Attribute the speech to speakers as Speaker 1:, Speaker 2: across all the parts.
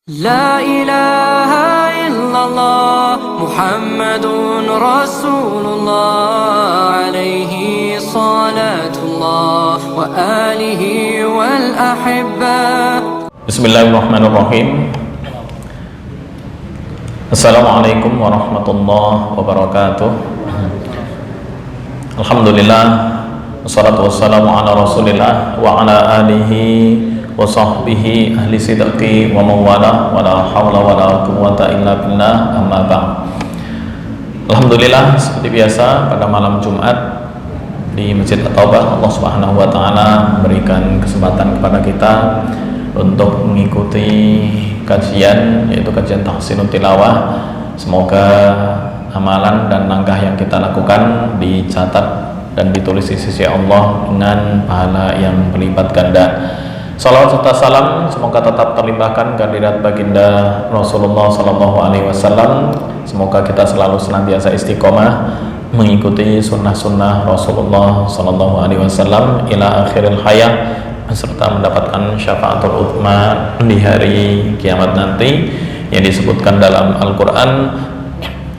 Speaker 1: لا إله إلا الله محمد رسول الله عليه صلاة الله وآله والأحبة.
Speaker 2: Bismillahirrahmanirrahim. Assalamualaikum warahmatullahi wabarakatuh. Alhamdulillah, wassalatu wassalamu ala rasulillah wa ala alihi wa sahbihi ahli sidqi wa mawala wa la hawla wa la quwwata illa billah, amma ba'd. Alhamdulillah, seperti biasa pada malam Jumat di Masjid At-Taubah, Allah Subhanahu wa taala memberikan kesempatan kepada kita untuk mengikuti kajian, yaitu kajian Tahsinut Tilawah. Semoga amalan dan langkah yang kita lakukan dicatat dan ditulis di sisi Allah dengan pahala yang berlipat ganda. Salawat serta salam semoga tetap terlimpahkan kehadirat baginda Rasulullah Sallallahu Alaihi Wasallam. Semoga kita selalu senantiasa istiqomah mengikuti sunnah-sunnah Rasulullah Sallallahu Alaihi Wasallam ila akhiril hayat, serta mendapatkan syafaatul uthma di hari kiamat nanti, yang disebutkan dalam Al-Quran,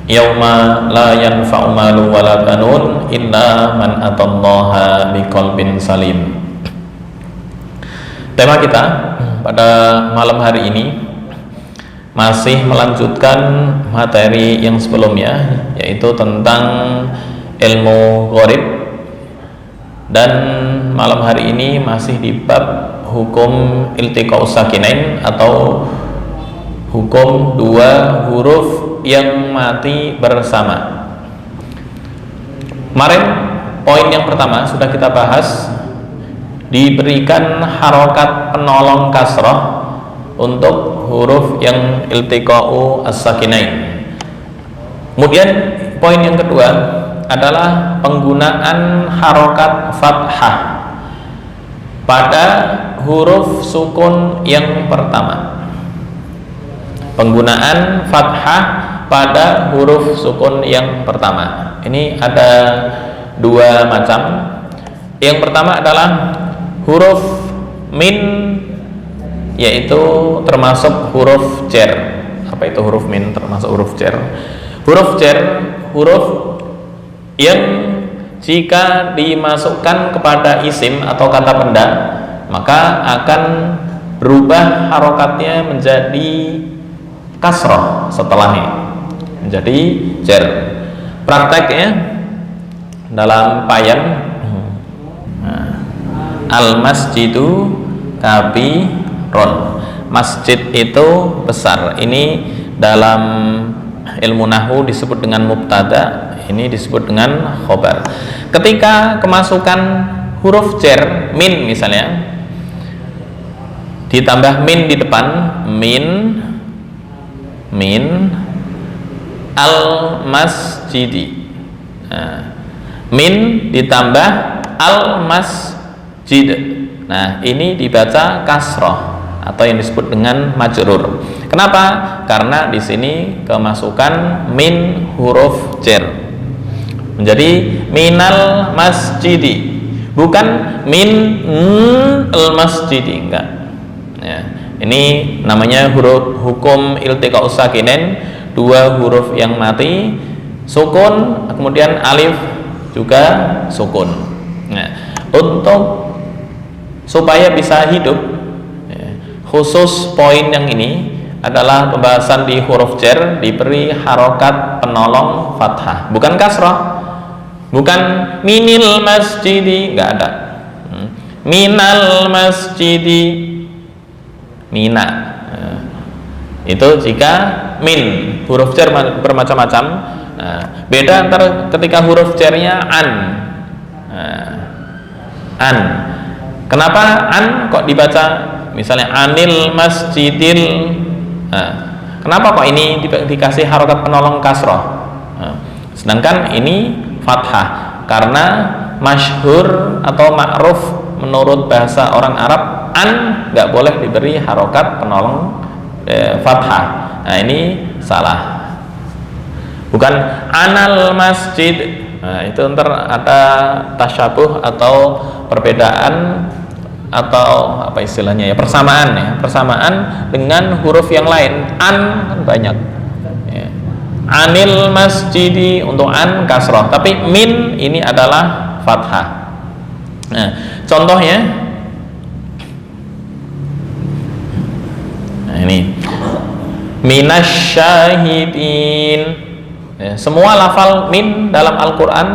Speaker 2: yauma la yanfa'u malu wala banun illa man atallaha biqalbin salim. Tema kita pada malam hari ini masih melanjutkan materi yang sebelumnya, yaitu tentang ilmu gharib, dan malam hari ini masih di bab hukum iltiqa'us sakinain atau hukum dua huruf yang mati bersama. Kemarin poin yang pertama sudah kita bahas, diberikan harokat penolong kasrah untuk huruf yang iltiqa'u as-sakinain. Kemudian poin yang kedua adalah penggunaan harokat fathah pada huruf sukun yang pertama. Penggunaan fathah pada huruf sukun yang pertama ini ada dua macam. Yang pertama adalah huruf min, yaitu termasuk huruf jar. Apa itu huruf min termasuk huruf jar? Huruf jar, huruf yang jika dimasukkan kepada isim atau kata benda maka akan berubah harokatnya menjadi kasroh setelahnya, menjadi jar. Prakteknya dalam payan, al-masjidu kabiron, masjid itu besar. Ini dalam ilmu nahwu disebut dengan mubtada, ini disebut dengan khobar. Ketika kemasukan huruf jar min misalnya, ditambah min di depan, min al-masjidi, min ditambah al-masjid. Nah, ini dibaca kasroh atau yang disebut dengan majrur. Kenapa? Karena di sini kemasukan min huruf jar menjadi minal masjidi, bukan min al masjidi, enggak. Ya, ini namanya huruf hukum iltiqa'us sakinain, dua huruf yang mati, sukun, kemudian alif juga sukun. Nah, untuk supaya bisa hidup, khusus poin yang ini adalah pembahasan di huruf jar diberi harokat penolong fathah, bukan kasrah, bukan minil masjidi, nggak ada. Minal masjidi, mina. Itu jika min huruf jar bermacam-macam. Nah, beda antara ketika huruf jarnya an. An. Kenapa an kok dibaca misalnya anil masjidil? Kenapa kok ini dikasih harokat penolong kasroh? Sedangkan ini fathah, karena masyhur atau ma'ruf menurut bahasa orang Arab, an nggak boleh diberi harokat penolong fathah. Nah, ini salah. Bukan anal masjid. Nah, itu ntar ada tasyabuh atau perbedaan atau apa istilahnya ya, persamaan dengan huruf yang lain. An kan banyak ya. Anil masjidi, untuk an kasroh, tapi min ini adalah fathah. Nah, contohnya ini minasyahidin ya, semua lafal min dalam Al-Quran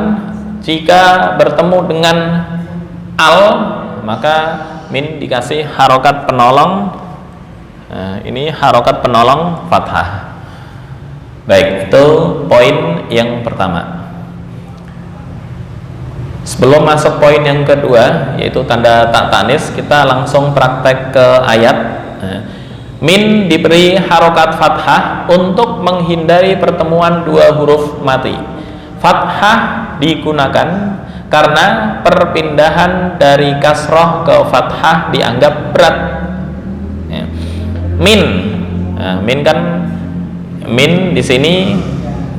Speaker 2: jika bertemu dengan al, maka min dikasih harokat penolong. Nah, ini harokat penolong fathah. Baik, itu poin yang pertama. Sebelum masuk poin yang kedua, yaitu tanda tak tanis, kita langsung praktek ke ayat. Nah, min diberi harokat fathah untuk menghindari pertemuan dua huruf mati. Fathah digunakan karena perpindahan dari kasroh ke fathah dianggap berat ya. Min, nah, min kan min di sini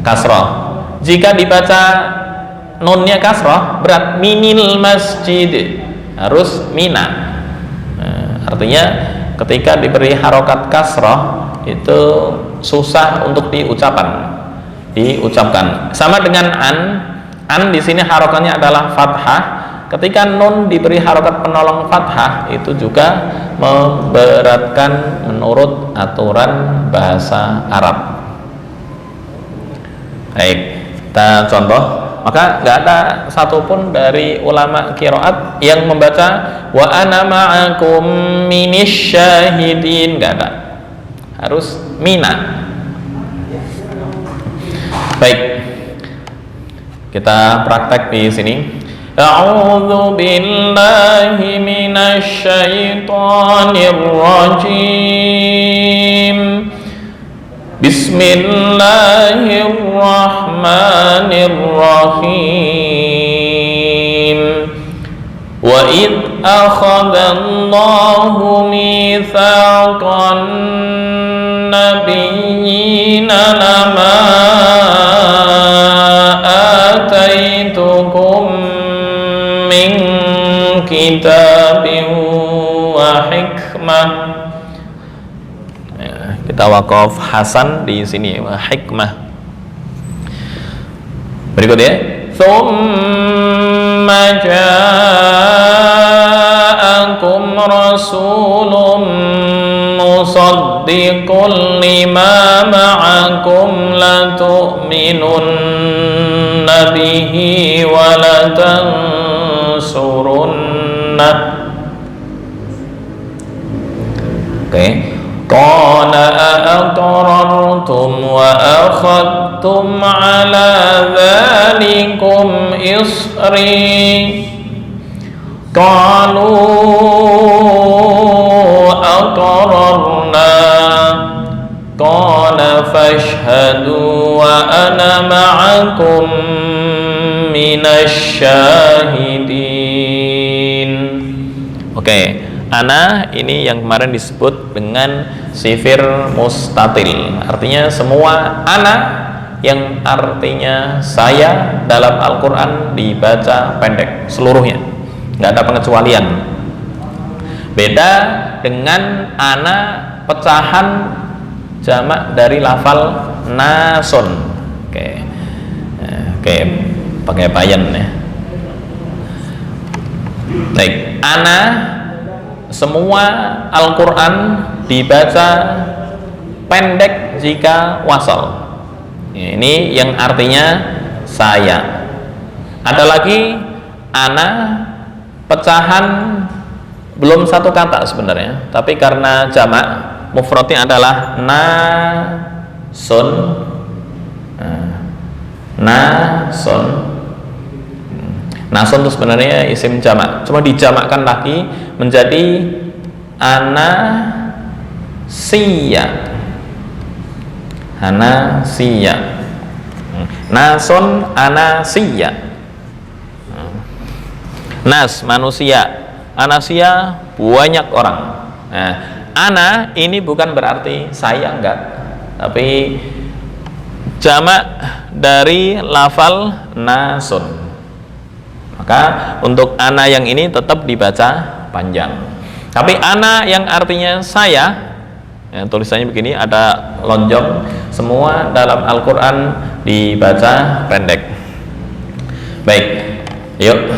Speaker 2: kasroh. Jika dibaca nunnya kasroh berat, minil masjid, harus mina. Nah, artinya ketika diberi harokat kasroh itu susah untuk diucapkan. Sama dengan an di sini harokatnya adalah fathah. Ketika nun diberi harokat penolong fathah, itu juga memberatkan menurut aturan bahasa Arab. Baik, kita contoh. Maka nggak ada satupun dari ulama qiraat yang membaca wa ana ma'akum minasyahidin, nggak ada, harus mina. Baik, kita praktek di sini. A'udzu billahi minasyaitonir rajim. Bismillahirrahmanirrahim. Wa id akhadallahu mitsaqan nabiyyina lama ataitukum min kitabin wa hikmah. Kita waqaf hasan di sini, hikmah. Berikutnya, tsumma ja'akum rasulun musaddiqun lima ma'akum latu'minunna bihi wa latansurunnah. Oke. Qala aqrartum wa akhadtum ala dhalikum isri. Qalu aqrarna. Qala fashhadu wa ana ma'akum minasyahidin. Oke. Ana ini yang kemarin disebut dengan sifir mustatil, artinya semua ana yang artinya saya dalam Al-Quran dibaca pendek seluruhnya, nggak ada pengecualian. Beda dengan ana pecahan jamak dari lafal nasun. Oke, pakai bayan ya. Baik, ana semua Al-Quran dibaca pendek jika wasal. Ini yang artinya saya. Ada lagi ana pecahan belum satu kata sebenarnya, tapi karena jamak mufradnya adalah nasun. Nasun. Nasun itu sebenarnya isim jamak, cuma dijamakkan lagi menjadi anasiya. Anasiya. Nasun anasiya. Nas manusia, anasia banyak orang. Nah, ana ini bukan berarti saya, enggak, tapi jamak dari lafal nasun. Maka untuk ana yang ini tetap dibaca panjang. Tapi ana yang artinya saya, ya, tulisannya begini, ada lonjong. Semua dalam Al-Quran dibaca pendek. Baik, yuk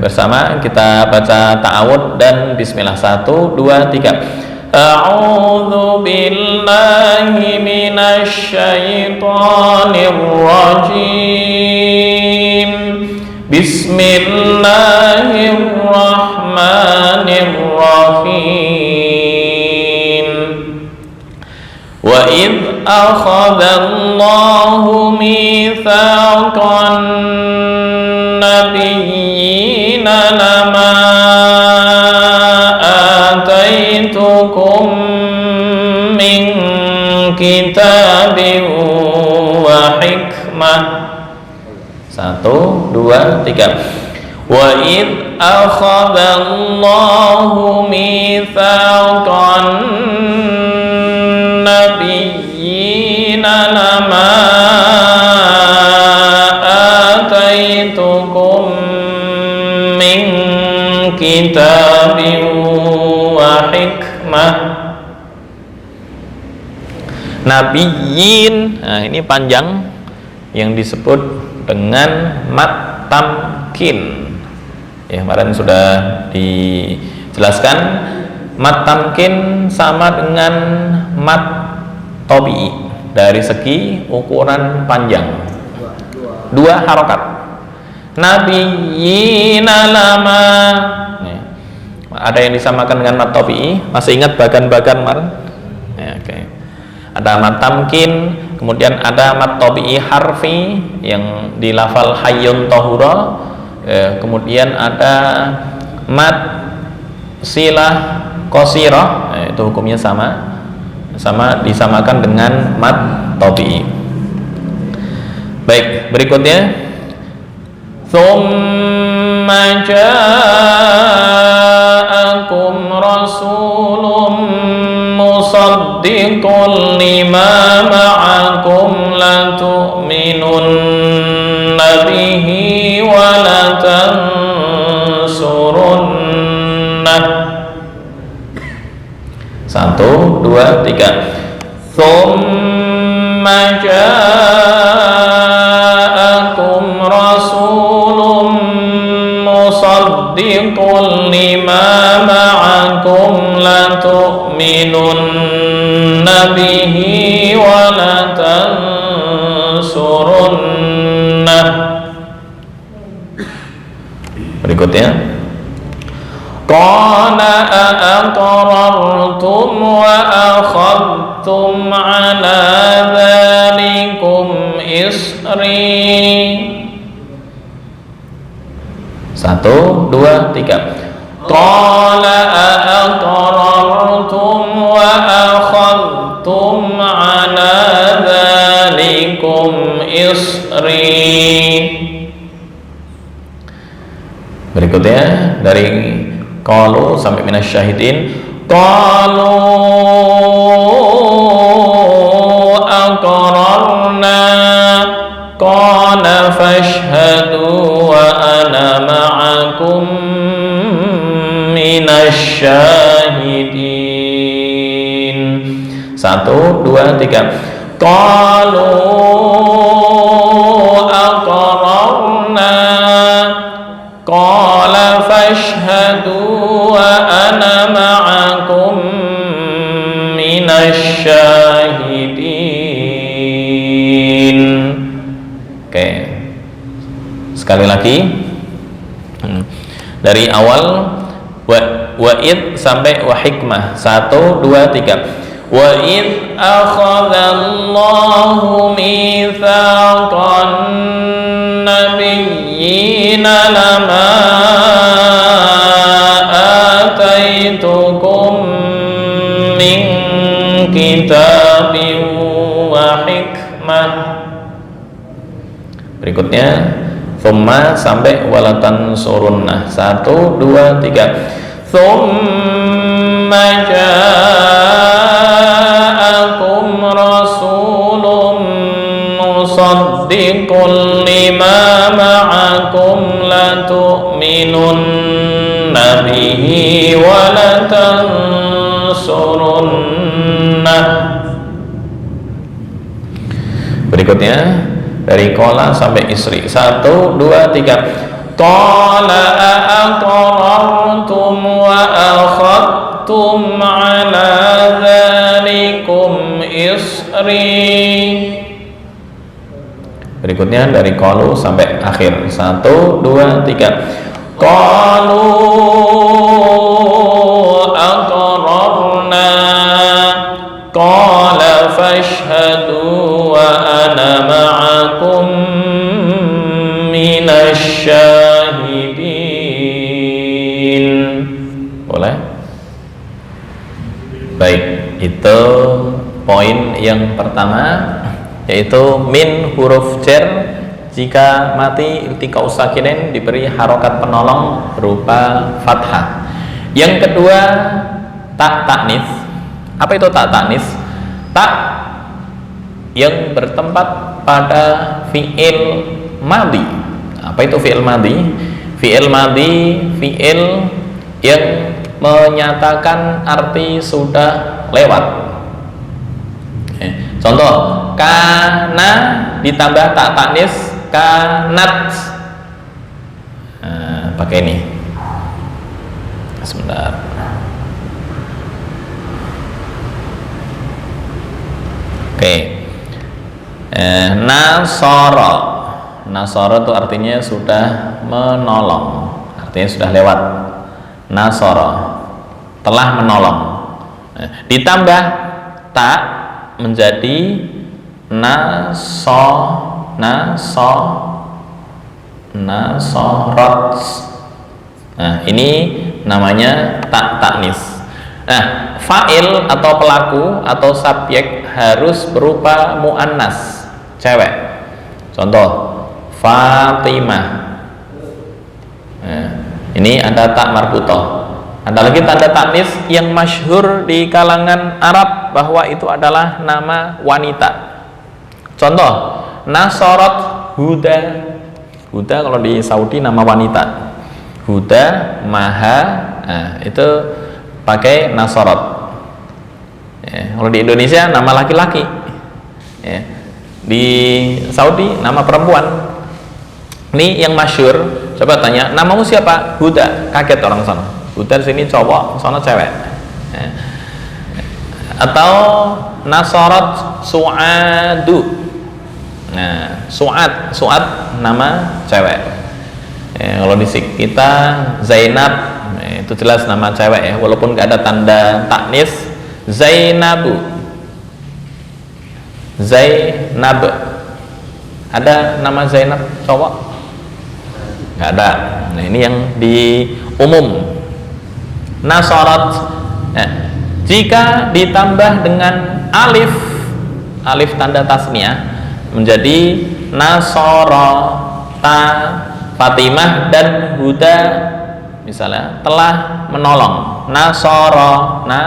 Speaker 2: bersama kita baca ta'awud dan bismillah. 1, 2, 3. A'udzu billahi minasy syaithanir rajim. Bismillahirrahmanirrahim. Wa idh akhadallahu mitsaqan nabiyyina lama ataitukum min kitabin wa hikmah. 1, 2, 3. Wa id akhadallahu mitsaqan nabiyyina lama ataitukum min kitabin wa hikmah. Nabiyyin, nah ini panjang, yang disebut dengan mat tamkin. Ya, kemarin sudah dijelaskan, mat tamkin sama dengan mat tobi'i dari segi ukuran panjang. 2 harokat. Nabiyyina lama. Ada yang disamakan dengan mat tobi'i. Masih ingat bagan-bagan kemarin? Ya, oke. Ada mat tamkin, kemudian ada mat tobi'i harfi yang di lafal hayyun tahura, kemudian ada mat silah qasirah, itu hukumnya sama disamakan dengan mat tobi'i. Baik, berikutnya tsumma ja'akum rasulun musaddiqun lima ma'akum la tu'minunna bihi wa la tansurunnah. 1, 2, 3. Tsumma ja'akum rasulun musaddiqun lima ma'akum la tu'minunna bihi wa la tansurunnah. Berikutnya, qala aqrartum wa akhadtum ala dzalikum isri. 1, 2, 3. Qala aqrartum wa akhadtum ala dzalikum isri. Berikutnya dari qalu sampai minasyahidin. Qalu aqrarna. Qala fashhadu wa ana ma'akum minasyahidin. 1, 2, 3. Qalu aqrarna. Qala fashhadu wa ana ma'akum minasyahidin. Oke, sekali lagi dari awal wa id sampai wa hikmah. 1, 2, 3. Wa id akhadallahu mitsaqan nabiyyina lama ataitukum min kitabin wa hikmah. Berikutnya tsumma sampai walatan surunnah. 1, 2, 3. Tsumma ja'akum rasulun musaddiqun lima ma'akum la tu'minunna bihi wa yansurunna. Berikutnya dari qala sampai isri. 1, 2, 3. Qala aqrartum wa akhadtum ala dzalikum isri. Berikutnya dari qalu sampai akhir. 1, 2, 3. Qalu aqrarna. Qala fashhadu wa ana ma'akum minasyahidin. Boleh? Baik, itu poin yang pertama, yaitu min huruf jar jika mati iltiqa'u sakinain diberi harokat penolong berupa fathah. Yang kedua, tak taknis. Apa itu tak taknis? Tak yang bertempat pada fi'il madhi. Apa itu fi'il madhi? Fi'il madhi, fi'il yang menyatakan arti sudah lewat. Contoh, kana ditambah tak taknis, kanat. Nah, pakai ini. Sebentar. Oke. Nasara. Nasara itu artinya sudah menolong. Artinya sudah lewat. Nasara, telah menolong. Ditambah tak menjadi nasorot. Nah, ini namanya tak taknis. Nah, fa'il atau pelaku atau subjek harus berupa muannas, cewek. Contoh, Fatimah. Nah, ini ada tak marbutoh. Ada lagi tanda taknis yang masyhur di kalangan Arab bahwa itu adalah nama wanita. Contoh, Nasorot Huda. Huda kalau di Saudi nama wanita. Huda, Maha, nah, itu pakai Nasorot. Ya, kalau di Indonesia nama laki-laki. Ya, di Saudi nama perempuan. Ini yang masyhur. Coba tanya, namamu siapa? Huda. Kaget orang sana. Huda di sini cowok, sana cewek. Ya. Atau Nasorot Su'adu. Nah, Su'ad nama cewek. Ya, kalau di kita Zainab, itu jelas nama cewek ya, walaupun nggak ada tanda taknis. Zainabu, Zainab. Ada nama Zainab cowok? Nggak ada. Nah, ini yang di umum. Nasorot, jika ditambah dengan alif, alif tanda tasniah menjadi Nasorota. Fatimah dan Huda misalnya telah menolong. Nasorota.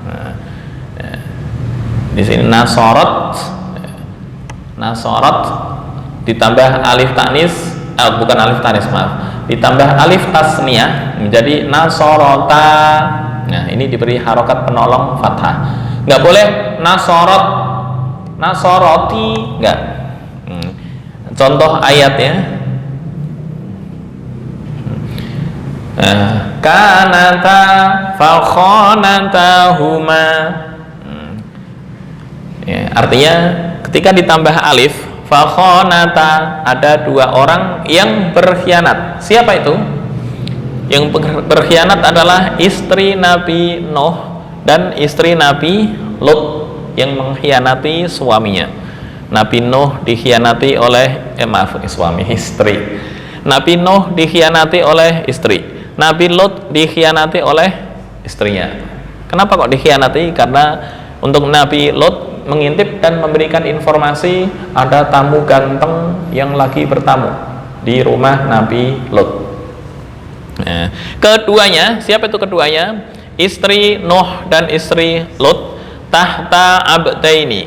Speaker 2: Nah, di sini Nasorot ditambah alif taknis, bukan alif taknis, maaf, ditambah alif tasniah menjadi Nasorota. Nah, ini diberi harokat penolong fathah. Nggak boleh Nasoroti, nggak. Contoh ayatnya, kanata fakhanatahuma. Ya, artinya ketika ditambah alif fakhanata, ada dua orang yang berkhianat. Siapa itu? Yang berkhianat adalah istri Nabi Nuh dan istri Nabi Lut yang mengkhianati suaminya. Nabi Nuh dikhianati oleh istri. Nabi Nuh dikhianati oleh istri. Nabi Lut dikhianati oleh istrinya. Kenapa kok dikhianati? Karena untuk Nabi Lut mengintip dan memberikan informasi ada tamu ganteng yang lagi bertamu di rumah Nabi Lut. Nah, keduanya, siapa itu keduanya? Istri Nuh dan istri Lut tahta abdaini,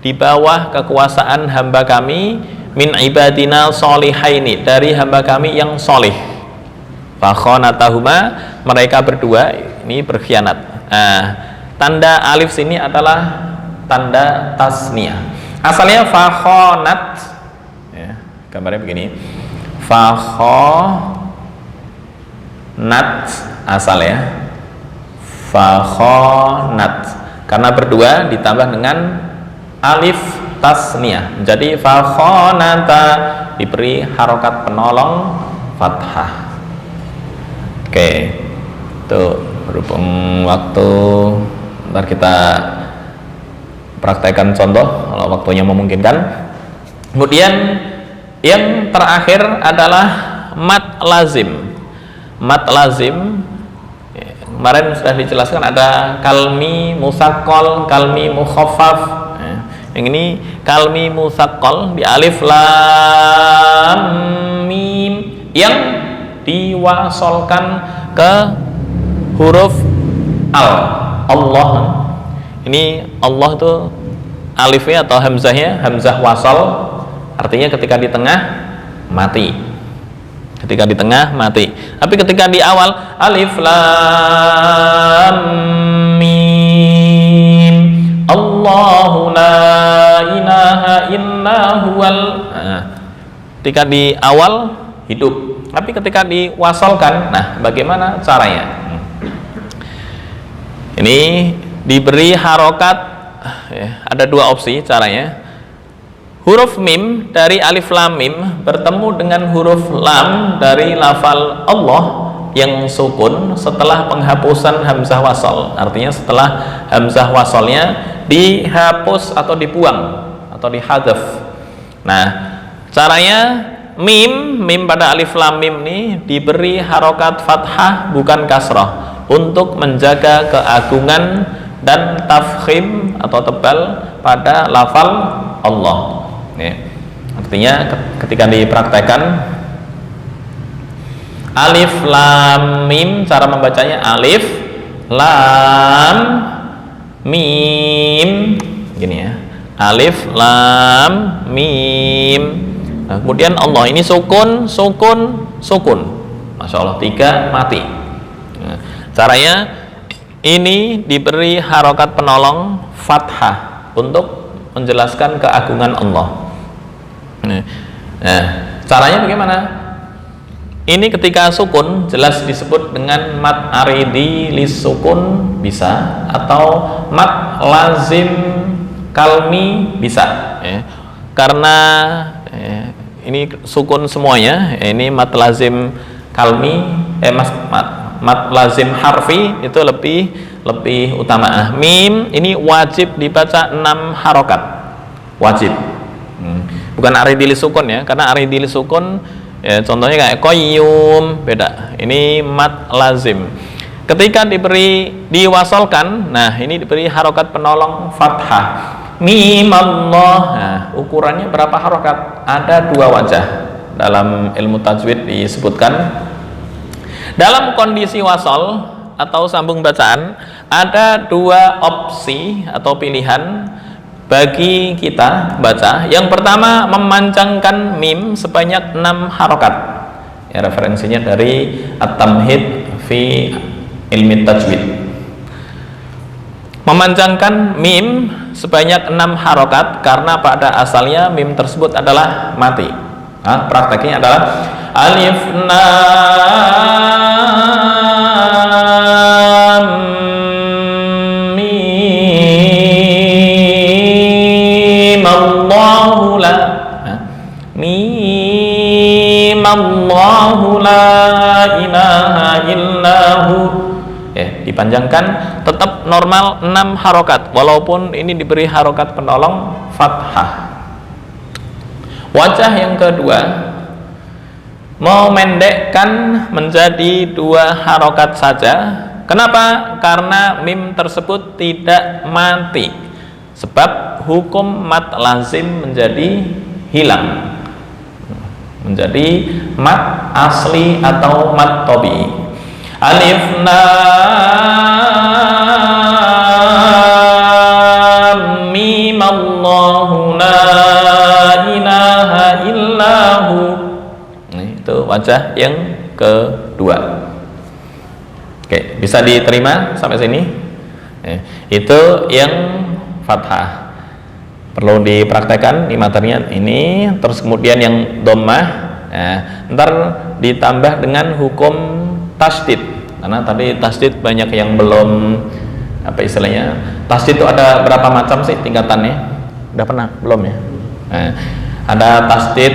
Speaker 2: di bawah kekuasaan hamba kami, min ibadina solihaini, dari hamba kami yang solih. Fakhonatahuma, mereka berdua ini berkhianat. Nah, tanda alif sini adalah tanda tasniyah. Asalnya fakhonat, ya, gambarnya begini. Fakhonat asal ya. Fakhonat, karena berdua ditambah dengan alif tasniyah menjadi fakhonata, diberi harokat penolong fathah. Oke, itu berhubung waktu, ntar kita praktekkan contoh kalau waktunya memungkinkan. Kemudian yang terakhir adalah mat lazim. Mat lazim kemarin sudah dijelaskan, ada kalmi musaqqal, kalmi mukhaffaf. Yang ini kalmi musaqqal di alif lam mim yang diwasolkan ke huruf Allah. Ini Allah itu alifnya atau hamzahnya hamzah wasal, artinya ketika di tengah mati. Ketika di tengah mati. Tapi ketika di awal alif lam mim Allahu la ilaha illa huwal. Ketika di awal hidup, tapi ketika diwasolkan, nah bagaimana caranya? Ini diberi harokat, ya, ada dua opsi caranya. Huruf mim dari alif lam mim bertemu dengan huruf lam dari lafal Allah yang sukun setelah penghapusan hamzah wasal. Artinya setelah hamzah wasalnya dihapus atau dibuang atau dihadzaf. Nah, caranya mim pada alif lam mim ini diberi harokat fathah bukan kasrah untuk menjaga keagungan dan tafkhim atau tebal pada lafal Allah. Ya. Artinya ketika dipraktekkan alif lam mim, cara membacanya alif lam mim gini ya, alif lam mim. Nah, kemudian Allah ini sukun, Masya Allah, 3 mati. Nah, caranya ini diberi harokat penolong fathah untuk menjelaskan keagungan Allah. Nah, caranya bagaimana? Ini ketika sukun jelas disebut dengan mat aridi lis sukun bisa, atau mat lazim kalmi bisa. Karena ini sukun semuanya, ini mat lazim kalmi, mat lazim harfi itu lebih utama. Mim ini wajib dibaca 6 harokat, wajib. Bukan aridili sukun ya, karena aridili sukun ya, contohnya kayak qayyum, beda. Ini mat lazim. Ketika diwasolkan, nah ini diberi harokat penolong fathah. Mim Allah. Nah, ukurannya berapa harokat? Ada 2 wajah dalam ilmu tajwid disebutkan. Dalam kondisi wasol atau sambung bacaan ada 2 opsi atau pilihan bagi kita baca. Yang pertama, memanjangkan mim sebanyak 6 harokat. Ya, referensinya dari At-Tamhid fi Ilmi Tajwid. Memanjangkan mim sebanyak 6 harokat karena pada asalnya mim tersebut adalah mati. Nah, prakteknya adalah alif lam mim Allahu la mim Allahu la ilaha illahu. Dipanjangkan tetap normal 6 harokat walaupun ini diberi harokat penolong fathah. Wajah yang kedua, memendekkan menjadi 2 harokat saja. Kenapa? Karena mim tersebut tidak mati, sebab hukum mat lazim menjadi hilang, menjadi mat asli atau mat tobi. Alif lam mim Allahu la ilaha illahu. Itu wajah yang kedua. Oke, bisa diterima sampai sini? Itu yang fathah. Perlu dipraktekkan di materinya ini. Terus kemudian yang dhammah, ntar ditambah dengan hukum tasdid. Karena tadi tasdid banyak yang belum apa istilahnya. Tasdid itu ada berapa macam sih tingkatannya? Udah pernah? Belum ya? Ada tasdid.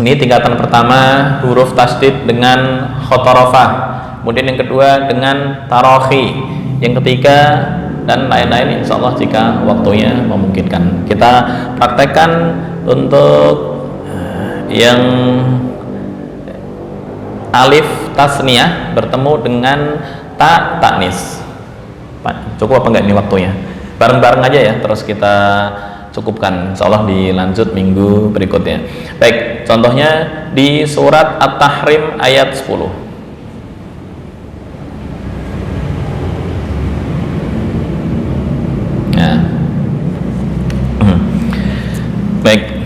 Speaker 2: Ini tingkatan pertama huruf tasdid dengan khotorofah. Kemudian yang kedua dengan tarohi, yang ketiga dan lain-lain insya Allah jika waktunya memungkinkan. Kita praktekkan untuk yang alif tasniyah bertemu dengan ta taknis. Cukup apa enggak ini waktunya? Bareng-bareng aja ya, terus kita cukupkan. Insya Allah dilanjut minggu berikutnya. Baik, contohnya di surat At-Tahrim ayat 10. Baik.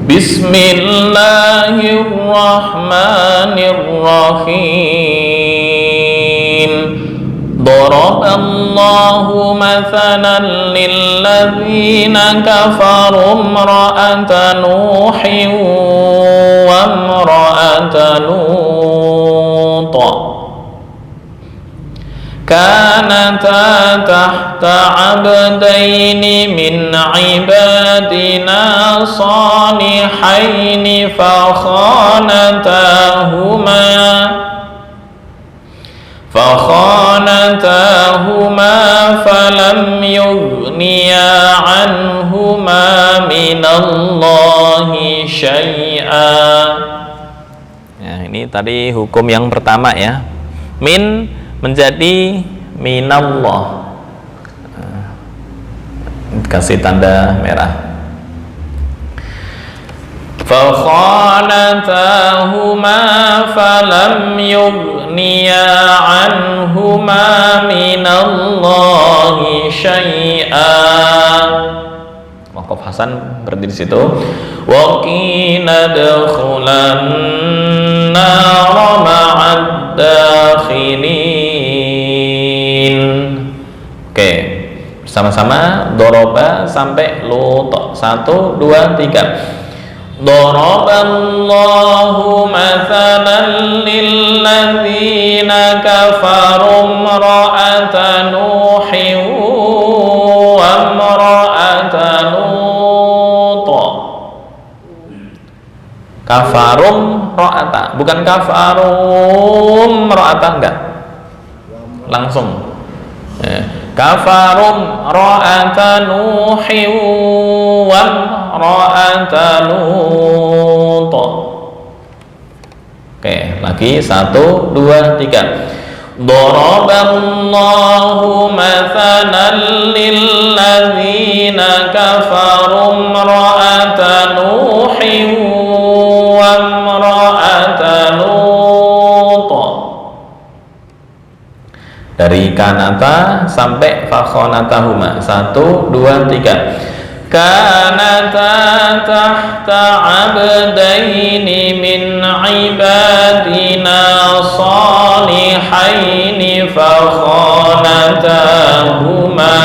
Speaker 2: Bismillahirrahmanirrahim. Daraballahu mathalan lilladzina kafaru imra'ata Nuhin wa imra'ata Lut. كانتا تحت عبدين من عبادنا صالحين فخانتاهما فلم يغنيا عنهما من الله شيئا. Nah, ini tadi hukum yang pertama ya. Min menjadi minallah, kasih tanda merah. فَخَانَتَاهُمَا فَلَمْ يُغْنِيَا عَنْهُمَا مِنَ اللَّهِ شَيْئًا. Waqaf Hasan berhenti di situ. وَقِيلَ ادْخُلَا النَّارَ مَعَ الدَّاخِلِينَ. Oke, bersama-sama doroba sampai luto. 1, 2, 3. Daraballahu mathalan lilladzina kafaru imra'ata Nuhin wa imra'ata Lut. Kafarum ra'ata, bukan kafarum ra'ata, enggak. Langsung. Kafarum ra'ata Nuhin wa imra'ata Lut. Oke, lagi 1, 2, 3. Daraballahu mathalan lilladzina kafaru imra'ata Nuhin wa imra'ata Lut. Dari kanata sampai fakhonatahuma. 1, 2, 3. Kanata tahta abdaini min ibadina salihaini fakhonatahuma.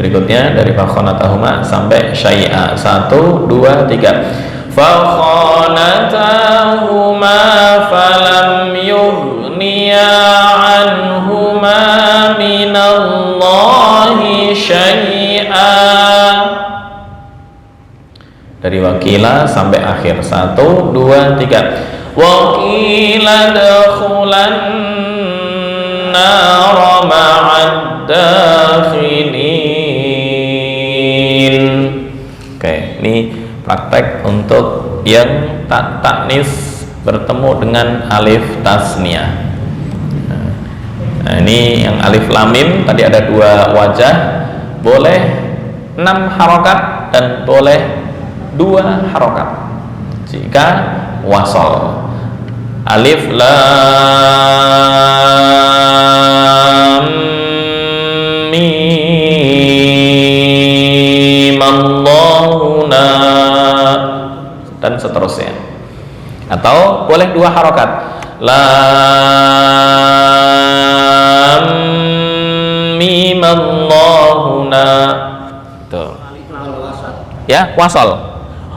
Speaker 2: Berikutnya dari fakhonatahuma sampai syai'a. 1, 2, 3. Fakhanatahuma falam yughniya anhuma minallahi syai'a. Dari wakila sampai akhir. 1, 2, 3. Wakila dakhulan nara ma'ad dakhilin. Oke, ini praktek untuk yang tak taknis bertemu dengan alif tasniyah. Nah, ini yang alif lamim tadi ada 2 wajah, boleh 6 harokat dan boleh 2 harokat jika wasal. Alif lam mim Allahu dan seterusnya. 2 harokat. Lam mim Allahuna. Tuh. Ya, wasal.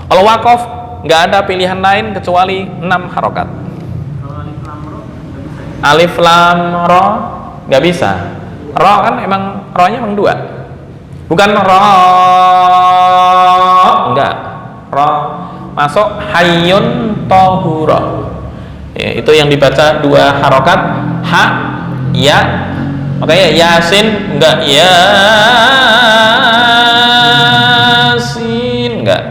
Speaker 2: Kalau waqaf nggak ada pilihan lain kecuali 6 harokat. Alif lam ro nggak bisa. Ro kan emang ro-nya emang 2. Bukan ro, enggak. Ro masuk hayyun tahura. Ya, itu yang dibaca 2 harokat. Ha, ya. Makanya yasin enggak, yasin enggak.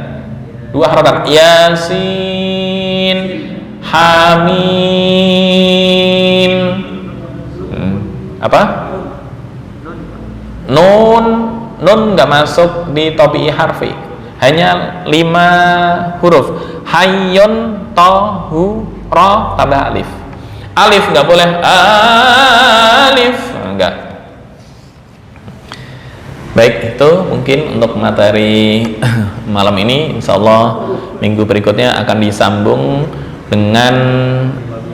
Speaker 2: 2 harokat. Yasin, hamim. Apa? Nun nggak masuk di tobi'i harfi, hanya 5 huruf. Hayyun tahu ra tambah alif. Alif nggak boleh, alif enggak. Baik, itu mungkin untuk materi malam ini. Insyaallah minggu berikutnya akan disambung dengan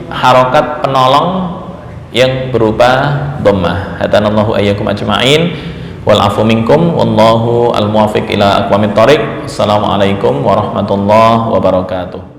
Speaker 2: harokat penolong yang berupa dhammah. Hadanallahu ayyakum ajma'in wal afu minkum wallahu al muwaffiq ila aqwamit thoriq. Assalamualaikum warahmatullahi wabarakatuh.